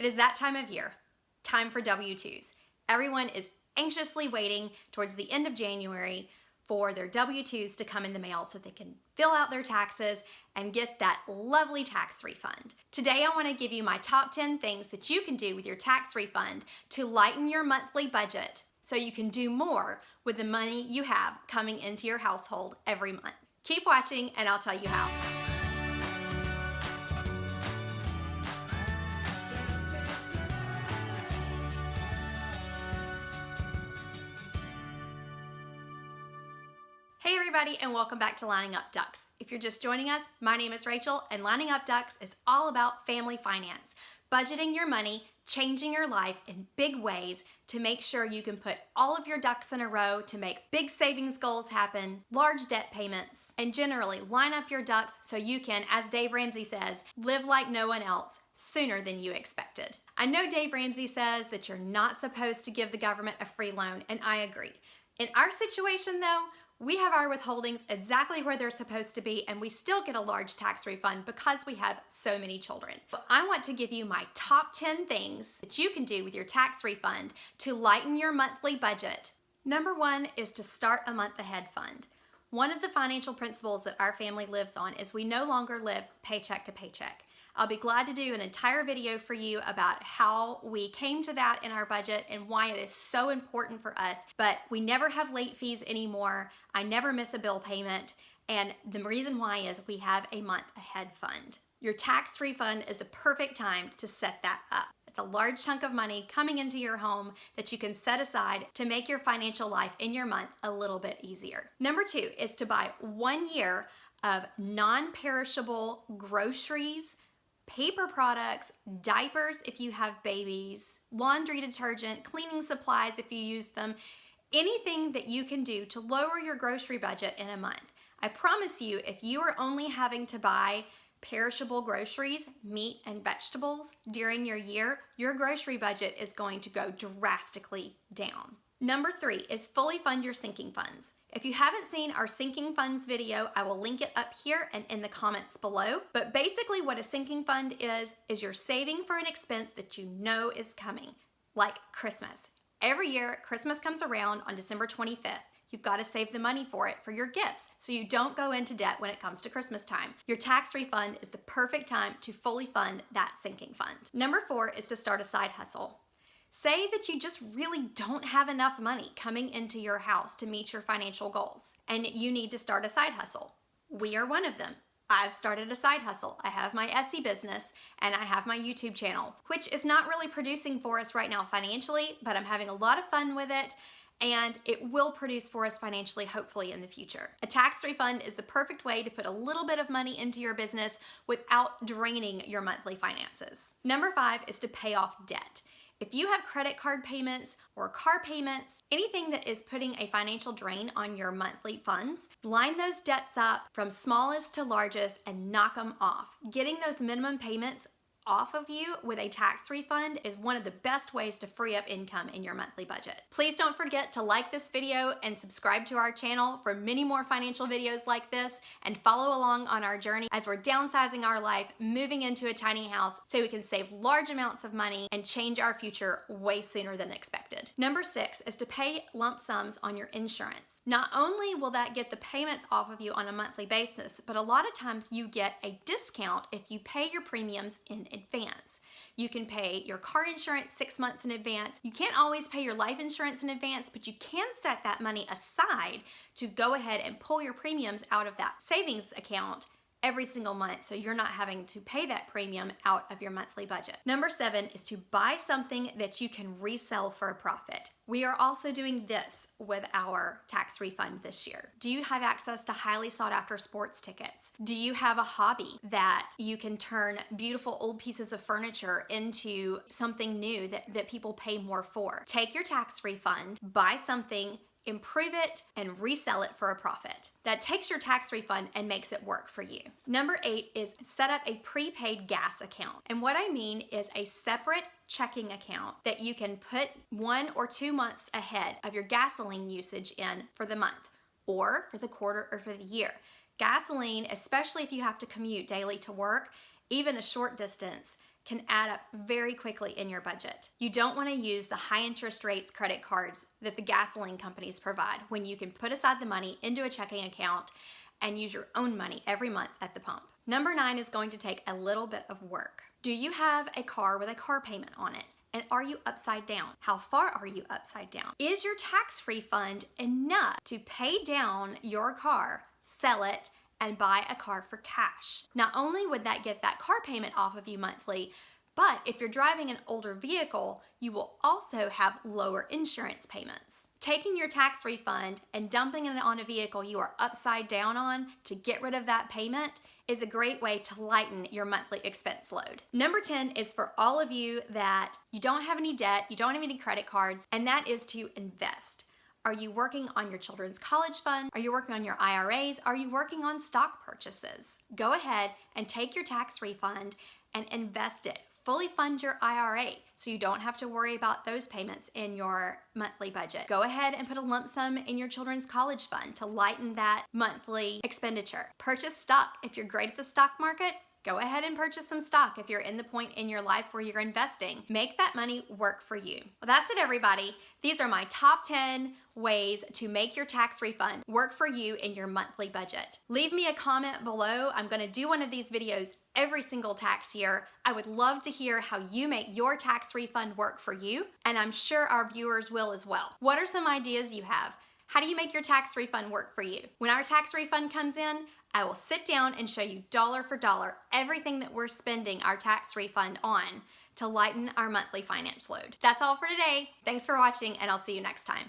It is that time of year, time for W-2s. Everyone is anxiously waiting towards the end of January for their W-2s to come in the mail so they can fill out their taxes and get that lovely tax refund. Today I want to give you my top 10 things that you can do with your tax refund to lighten your monthly budget so you can do more with the money you have coming into your household every month. Keep watching and I'll tell you how. Hey everybody, and welcome back to Lining Up Ducks. If you're just joining us, my name is Rachel, and Lining Up Ducks is all about family finance, budgeting your money, changing your life in big ways to make sure you can put all of your ducks in a row to make big savings goals happen, large debt payments, and generally line up your ducks so you can, as Dave Ramsey says, live like no one else sooner than you expected. I know Dave Ramsey says that you're not supposed to give the government a free loan, and I agree. In our situation though, we have our withholdings exactly where they're supposed to be, and we still get a large tax refund because we have so many children. But I want to give you my top 10 things that you can do with your tax refund to lighten your monthly budget. Number one is to start a month ahead fund. One of the financial principles that our family lives on is we no longer live paycheck to paycheck. I'll be glad to do an entire video for you about how we came to that in our budget and why it is so important for us. But we never have late fees anymore. I never miss a bill payment. And the reason why is we have a month ahead fund. Your tax refund is the perfect time to set that up. It's a large chunk of money coming into your home that you can set aside to make your financial life in your month a little bit easier. Number two is to buy 1 year of non-perishable groceries, paper products, diapers if you have babies, laundry detergent, cleaning supplies if you use them, anything that you can do to lower your grocery budget in a month. I promise you, if you are only having to buy perishable groceries, meat and vegetables during your year, your grocery budget is going to go drastically down. Number three is fully fund your sinking funds. If you haven't seen our sinking funds video, I will link it up here and in the comments below. But basically what a sinking fund is you're saving for an expense that you know is coming, like Christmas. Every year, Christmas comes around on December 25th. You've got to save the money for it for your gifts so you don't go into debt when it comes to Christmas time. Your tax refund is the perfect time to fully fund that sinking fund. Number four is to start a side hustle. Say that you just really don't have enough money coming into your house to meet your financial goals and you need to start a side hustle. We are one of them. I've started a side hustle. I have my Etsy business and I have my YouTube channel, which is not really producing for us right now financially, but I'm having a lot of fun with it and it will produce for us financially, hopefully in the future. A tax refund is the perfect way to put a little bit of money into your business without draining your monthly finances. Number five is to pay off debt. If you have credit card payments or car payments, anything that is putting a financial drain on your monthly funds, line those debts up from smallest to largest and knock them off. Getting those minimum payments off of you with a tax refund is one of the best ways to free up income in your monthly budget. Please don't forget to like this video and subscribe to our channel for many more financial videos like this and follow along on our journey as we're downsizing our life, moving into a tiny house so we can save large amounts of money and change our future way sooner than expected. Number six is to pay lump sums on your insurance. Not only will that get the payments off of you on a monthly basis, but a lot of times you get a discount if you pay your premiums in advance. You can pay your car insurance 6 months in advance. You can't always pay your life insurance in advance, but you can set that money aside to go ahead and pull your premiums out of that savings account every single month so you're not having to pay that premium out of your monthly budget. Number seven is to buy something that you can resell for a profit. We are also doing this with our tax refund this year. Do you have access to highly sought after sports tickets? Do you have a hobby that you can turn beautiful old pieces of furniture into something new that people pay more for? Take your tax refund, buy something, improve it, and resell it for a profit. That takes your tax refund and makes it work for you. Number 8 is set up a prepaid gas account. And what I mean is a separate checking account that you can put 1 or 2 months ahead of your gasoline usage in for the month, or for the quarter, or for the year. Gasoline, especially if you have to commute daily to work, even a short distance, can add up very quickly in your budget. You don't want to use the high interest rates credit cards that the gasoline companies provide when you can put aside the money into a checking account and use your own money every month at the pump. Number 9 is going to take a little bit of work. Do you have a car with a car payment on it? And are you upside down? How far are you upside down? Is your tax refund enough to pay down your car, sell it, and buy a car for cash? Not only would that get that car payment off of you monthly, but if you're driving an older vehicle, you will also have lower insurance payments. Taking your tax refund and dumping it on a vehicle you are upside down on to get rid of that payment is a great way to lighten your monthly expense load. Number 10 is for all of you that you don't have any debt, you don't have any credit cards, and that is to invest. Are you working on your children's college fund? Are you working on your IRAs? Are you working on stock purchases? Go ahead and take your tax refund and invest it. Fully fund your IRA so you don't have to worry about those payments in your monthly budget. Go ahead and put a lump sum in your children's college fund to lighten that monthly expenditure. Purchase stock. If you're great at the stock market, go ahead and purchase some stock if you're in the point in your life where you're investing. Make that money work for you. Well, that's it, everybody. These are my top 10 ways to make your tax refund work for you in your monthly budget. Leave me a comment below. I'm going to do one of these videos every single tax year. I would love to hear how you make your tax refund work for you, and I'm sure our viewers will as well. What are some ideas you have? How do you make your tax refund work for you? When our tax refund comes in, I will sit down and show you dollar for dollar everything that we're spending our tax refund on to lighten our monthly finance load. That's all for today. Thanks for watching, and I'll see you next time.